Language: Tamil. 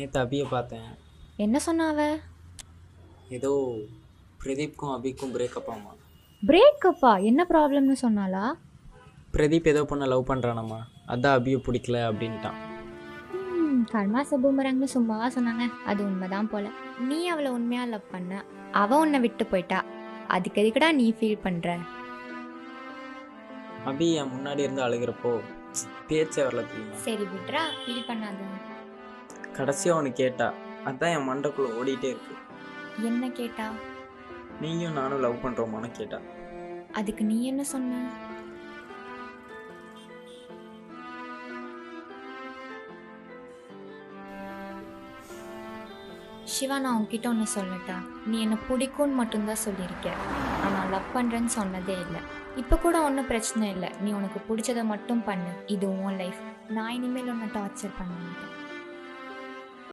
நேற்று அபியை பார்த்தேன். என்ன சொன்னா அவ? ஏதோ பிரதீப்க்கும் அபிக்கும் பிரேக்கப் ஆமா. பிரேக்கப்பா? என்ன ப்ராப்ளம்னு சொன்னாளா? பிரதீப் ஏதோ பொண்ணை லவ் பண்ணுறானாம்மா, அதான் அபியை பிடிக்கல அப்படின்ட்டான். கர்மா சபூமரங்னு சும்மாவா சொன்னாங்க? அது உண்மைதான் போல. நீ அவளை உண்மையா லவ் பண்ண, அவ உன்னை விட்டு போயிட்டா. அதுக்கு எதுக்குடா நீ ஃபீல் பண்ற? அபி என் முன்னாடி இருந்து அழுகிறப்போ பேச்சே வரல தெரியுமா. சரி விட்ரா, ஃபீல் பண்ணாத. கடைசியாக அவனு கேட்டா, அதான் என் மண்டைக்குள்ளே ஓடிட்டே இருக்கு. என்ன கேட்டா? நீயும் நானும் லவ் பண்ணுறோமான்னு கேட்டா. அதுக்கு நீ என்ன சொன்ன? சிவா, நான் உன்கிட்ட ஒன்று சொல்லட்டா? நீ என்னை பிடிக்கும்னு மட்டும்தான் சொல்லியிருக்க, ஆனால் லவ் பண்ணுறேன்னு சொன்னதே இல்லை. இப்போ கூட ஒன்றும் பிரச்சனை இல்லை, நீ உனக்கு பிடிச்சதை மட்டும் பண்ணு. இது உன் லைஃப். நான் இனிமேல் உன்னை டார்ச்சர் பண்ண மாட்டேன்.